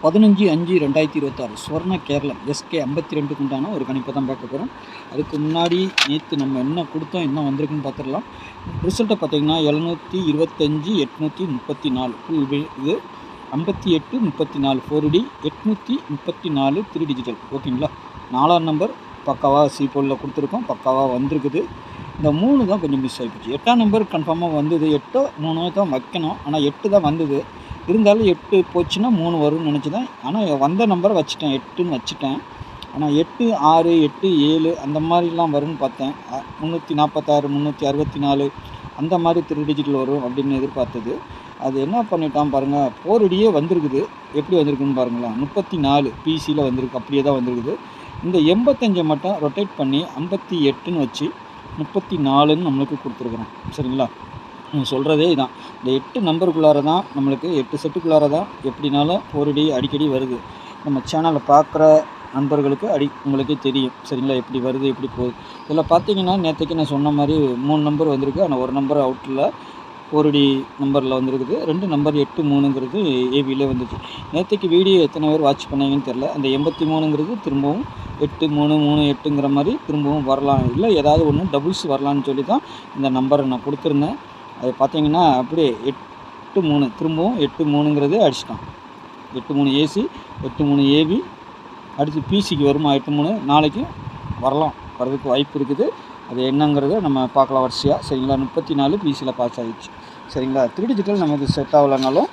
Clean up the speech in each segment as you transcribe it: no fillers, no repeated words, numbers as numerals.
15/5/2026 ஸ்வர்ண Keralam SK 52க்கு உண்டான ஒரு கணிப்பை தான் பார்க்க போகிறோம். அதுக்கு முன்னாடி நேற்று நம்ம என்ன கொடுத்தோம், என்ன வந்திருக்குன்னு பார்த்துடலாம். ரிசல்ட்டை பார்த்தீங்கன்னா 725 834 ஃபுல் இது 58 34 4D 834 3 டிஜிட்டல். ஓகேங்களா, 4ஆம் நம்பர் பக்காவாக சி போலில் கொடுத்துருக்கோம், பக்காவாக வந்திருக்குது. இந்த 3 தான் கொஞ்சம் மிஸ் ஆகிப்போச்சு. 8ஆம் நம்பர் கன்ஃபார்மாக வந்தது, 8 3 தான் வைக்கணும், ஆனால் 8 தான் வந்தது. இருந்தாலும் 8 போச்சுன்னா 3 வரும்னு நினச்சிதான். ஆனால் வந்த நம்பரை வச்சுட்டேன், 8ன்னு வச்சுட்டேன். ஆனால் 8 6 8 7 அந்த மாதிரிலாம் வரும்னு பார்த்தேன். 346 364 அந்த மாதிரி 3 டிஜிட்டல் வரும் அப்படின்னு எதிர்பார்த்தது. அது என்ன பண்ணிட்டான் பாருங்கள், 4Dயே வந்திருக்குது. எப்படி வந்திருக்குன்னு பாருங்களேன், 34 பிசியில் வந்திருக்கு, அப்படியே தான் வந்திருக்குது. இந்த 85 மட்டும் ரொட்டேட் பண்ணி 58ன்னு வச்சு 34ன்னு நம்மளுக்கு கொடுத்துருக்குறோம். சரிங்களா, சொல்கிறதே இதான். இந்த 8 நம்பருக்குள்ளார தான் நம்மளுக்கு 8 செட்டுக்குள்ளார தான் எப்படினாலும் 4D அடிக்கடி வருது. நம்ம சேனலை பார்க்குற நண்பர்களுக்கு உங்களுக்கே தெரியும். சரிங்களா, எப்படி வருது எப்படி போகுது. இதில் பார்த்தீங்கன்னா நேற்றுக்கு நான் சொன்ன மாதிரி 3 நம்பர் வந்திருக்கு, ஆனால் ஒரு நம்பர் அவுட்டில் 4D நம்பரில் வந்துருக்குது. 2 நம்பர் 8 3ங்கிறது ஏபியில் வந்துச்சு. நேற்றுக்கு வீடியோ எத்தனை பேர் வாட்ச் பண்ணாங்கன்னு தெரில. அந்த 83ங்கிறது திரும்பவும் 8 3 3 8ங்கிற மாதிரி திரும்பவும் வரலாம், இல்லை ஏதாவது ஒன்று டபுள்ஸ் வரலான்னு சொல்லி தான் இந்த நம்பரை நான் கொடுத்துருந்தேன். அது பார்த்தீங்கன்னா அப்படியே 8 3 திரும்பவும் 8 3ங்கிறது அடிச்சிட்டான். 8 3 ஏசி 8 3 ஏபி அடுத்து பிசிக்கு வருமா 8 3 நாளைக்கு வரதுக்கு வாய்ப்பு இருக்குது. அது என்னங்கிறத நம்ம பார்க்கலாம் வரிசையாக. சரிங்களா, 34 பிசியில் பாஸ் ஆகிடுச்சு. சரிங்களா, 3 டிஜிட்டல் நமக்கு செட் ஆகலைனாலும்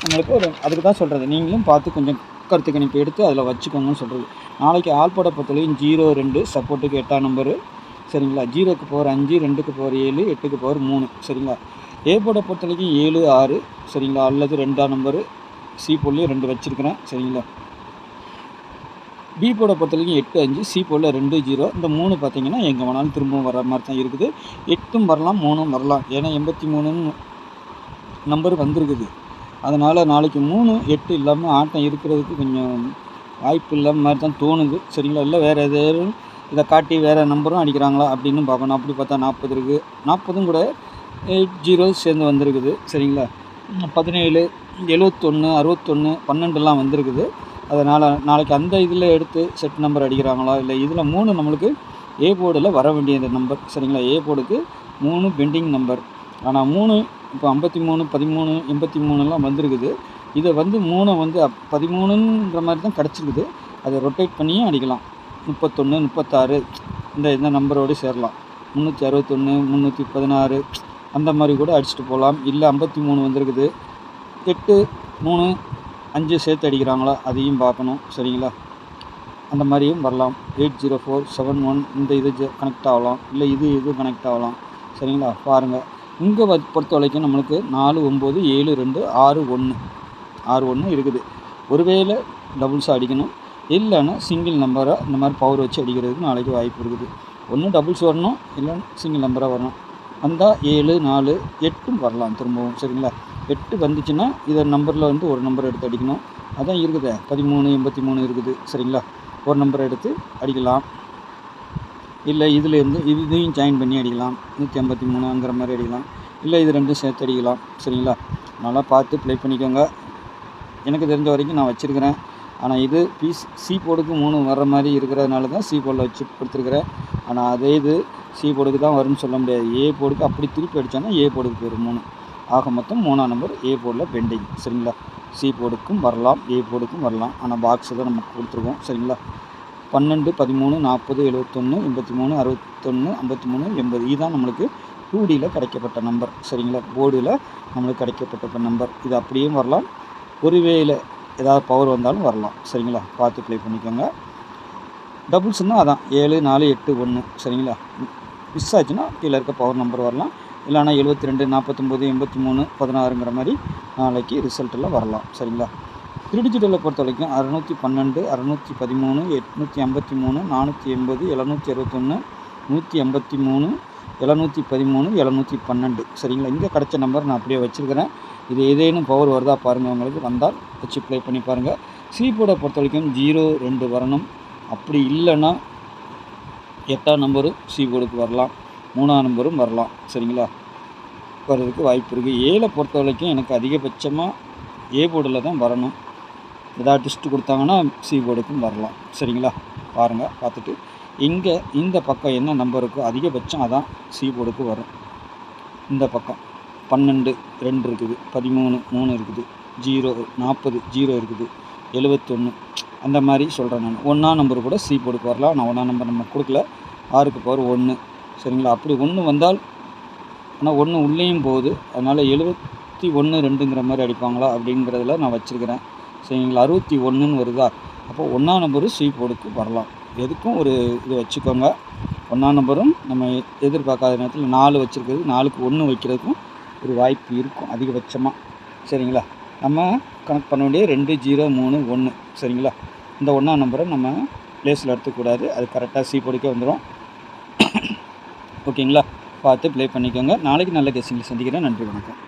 நம்மளுக்கு அதுக்கு தான் சொல்கிறது, நீங்களும் பார்த்து கொஞ்சம் கருத்து கணிப்பு எடுத்து அதில் வச்சுக்கோங்கன்னு சொல்கிறது. நாளைக்கு ஆல்போட பொறுத்தவரைக்கும் 0 2 சப்போர்ட்டுக்கு 8ஆம் நம்பரு. சரிங்களா, 0க்கு பவர் 5 2க்கு பவர் 7 8க்கு பவர் 3. சரிங்களா, ஏ போர்டை பொறுத்த வரைக்கும் 7 6. சரிங்களா, அல்லது 2ஆம் நம்பரு சி போர்ட்லேயும் 2 வச்சுருக்கிறேன். சரிங்களா, பி போர்டை பொறுத்த வரைக்கும் 8 5 சி போர்டில் 2 0. இந்த 3 பார்த்தீங்கன்னா எங்கே வேணாலும் திரும்பவும் வர மாதிரி தான் இருக்குது. 8ம் வரலாம் 3ம் வரலாம், ஏன்னா 83ன்னு நம்பர் வந்திருக்குது. அதனால் நாளைக்கு 3 8 இல்லாமல் ஆட்டம் இருக்கிறதுக்கு கொஞ்சம் வாய்ப்பு இல்லாமல் மாதிரி தான் தோணுது. சரிங்களா, இல்லை வேறு எதாவது இதை காட்டி வேறு நம்பரும் அடிக்கிறாங்களா அப்படின்னு பார்க்கணும். அப்படி பார்த்தா 40 இருக்குது, 40ம் கூட 8 0 சேர்ந்து வந்திருக்குது. சரிங்களா, 17 71 61 12லாம் வந்திருக்குது. அதனால் நாளைக்கு அந்த இதில் எடுத்து செட் நம்பர் அடிக்கிறாங்களா, இல்லை இதில் 3 நம்மளுக்கு ஏ போர்டில் வர வேண்டிய நம்பர். சரிங்களா, ஏ போர்டுக்கு 3 பெண்டிங் நம்பர். ஆனால் 3 இப்போ 53 13 83லாம் வந்திருக்குது. இதை வந்து 3 வந்து 13ங்கிற மாதிரி தான் கிடச்சிருக்குது. அதை ரொட்டேட் பண்ணியும் அடிக்கலாம். 31 36 இந்த நம்பரோடு சேரலாம். 361 316 அந்த மாதிரி கூட அடிச்சுட்டு போகலாம். இல்லை 53 வந்திருக்குது, 8 3 5 சேர்த்து அடிக்கிறாங்களா அதையும் பார்க்கணும். சரிங்களா, அந்த மாதிரியும் வரலாம். 804 71 இந்த இது கனெக்ட் ஆகலாம், இல்லை இது கனெக்ட் ஆகலாம். சரிங்களா, பாருங்கள். இங்கே பொறுத்த வரைக்கும் நம்மளுக்கு 4 9 7 2 6 1 இருக்குது. ஒருவேளை டபுள்ஸாக அடிக்கணும், இல்லைன்னா சிங்கிள் நம்பராக இந்த மாதிரி பவர் வச்சு அடிக்கிறதுக்கு நாளைக்கு வாய்ப்பு இருக்குது. ஒன்று டபுள்ஸ் வரணும், இல்லை சிங்கிள் நம்பராக வரணும். வந்தால் 7 4 8ம் வரலாம் திரும்பவும். சரிங்களா, 8 வந்துச்சுன்னா இதை நம்பரில் வந்து ஒரு நம்பர் எடுத்து அடிக்கணும். அதான் இருக்குது 13 83 இருக்குது. சரிங்களா, ஒரு நம்பரை எடுத்து அடிக்கலாம், இல்லை இதுலேருந்து இதையும் ஜாயின் பண்ணி அடிக்கலாம். 153ங்கிற மாதிரி அடிக்கலாம், இல்லை இது ரெண்டும் சேர்த்து அடிக்கலாம். சரிங்களா, நல்லா பார்த்து ப்ளே பண்ணிக்கோங்க. எனக்கு தெரிஞ்ச வரைக்கும் நான் வச்சுருக்கிறேன். ஆனால் இது சி போர்டுக்கு 3 வர்ற மாதிரி இருக்கிறதுனால தான் சி போர்டில் வச்சு கொடுத்துருக்குறேன். ஆனால் அதே இது சி போர்டுக்கு தான் வரும்னு சொல்ல முடியாது. ஏ போர்டுக்கு அப்படி திருப்பி அடித்தானா ஏ போர்டுக்கு போயிடும் 3. ஆக மொத்தம் 3ஆம் நம்பர் ஏ போர்டில் பெண்டிங். சரிங்களா, சி போர்டுக்கும் வரலாம் ஏ போர்டுக்கும் வரலாம். ஆனால் பாக்ஸை தான் நமக்கு கொடுத்துருக்கோம். சரிங்களா, 12 13 40 71 83 61 53 80 இதுதான் நம்மளுக்கு 2Dயில் கிடைக்கப்பட்ட நம்பர். சரிங்களா, போர்டில் நம்மளுக்கு கிடைக்கப்பட்ட நம்பர். இது அப்படியும் வரலாம், ஒருவேளை ஏதாவது பவர் வந்தாலும் வரலாம். சரிங்களா, பார்த்து ப்ளே பண்ணிக்கோங்க. டபுள்ஸ்னால் அதான் 7 4 8 1. சரிங்களா, மிஸ் ஆச்சுன்னா கீழே இருக்க பவர் நம்பர் வரலாம், இல்லைனா 72 49 83 16ங்கிற மாதிரி நாளைக்கு ரிசல்ட்டில் வரலாம். சரிங்களா, 3 டிஜிட்டலை பொறுத்த வரைக்கும் 612 613 853 480 761 183 713 712. சரிங்களா, இங்கே கிடச்ச நம்பர் நான் அப்படியே வச்சுருக்கிறேன். இது ஏதேனும் பவர் வருதா பாருங்கள், உங்களுக்கு வந்தால் வச்சு ப்ளே பண்ணி பாருங்கள். சி போர்டை பொறுத்த வரைக்கும் 0 2 வரணும். அப்படி இல்லைன்னா 8ஆம் நம்பரும் சி போர்டுக்கு வரலாம், 3ஆம் நம்பரும் வரலாம். சரிங்களா, வர்றதுக்கு வாய்ப்பு இருக்குது. ஏல பொறுத்த வரைக்கும் எனக்கு அதிகபட்சமாக ஏ போர்டில் தான் வரணும். ஏதாவது ட்விஸ்ட்டு கொடுத்தாங்கன்னா சி போர்டுக்கும் வரலாம். சரிங்களா? பாருங்கள், பார்த்துட்டு இங்கே இந்த பக்கம் என்ன நம்பர் இருக்கோ அதிகபட்சம் அதான் சி போர்டுக்கு வரும். இந்த பக்கம் 12 2 இருக்குது, 13 3 இருக்குது, 0 40 0 இருக்குது, 71 அந்த மாதிரி சொல்கிறேன் நான். 1ஆம் நம்பர் கூட சி போர்டுக்கு வரலாம். நான் 1ஆம் நம்பர் நம்ம கொடுக்கல. 6க்கு பவர் 1. சரிங்களா? அப்படி 1 வந்தால், ஆனால் 1 உள்ளேயும் போகுது, அதனால் 71 2ங்கிற மாதிரி அடிப்பாங்களா அப்படிங்கிறதுல நான் வச்சுருக்கிறேன். சரிங்களா? 61ன்னு வருதா, அப்போ 1ஆம் நம்பரும் சி போர்டுக்கு வரலாம். எதுக்கும் ஒரு இது வச்சுக்கோங்க. 1ஆம் நம்பரும் நம்ம எதிர்பார்க்காத நேரத்தில் 4 வச்சுருக்கிறது, 4க்கு 1 வைக்கிறதுக்கும் ஒரு வாய்ப்பு இருக்கும் அதிகபட்சமாக. சரிங்களா? நம்ம கணக்கு பண்ண வேண்டிய 2 0 3 1. சரிங்களா? இந்த 1ஆம் நம்பரை நம்ம ப்ளேஸில் எடுத்துக்கூடாது, அது கரெக்டாக சி போர்டுக்கே வந்துடும். ஓகேங்களா? பார்த்து ப்ளே பண்ணிக்கோங்க. நாளைக்கு நல்ல கெஸ்ஸிங்கில் சந்திக்கிறேன். நன்றி, வணக்கம்.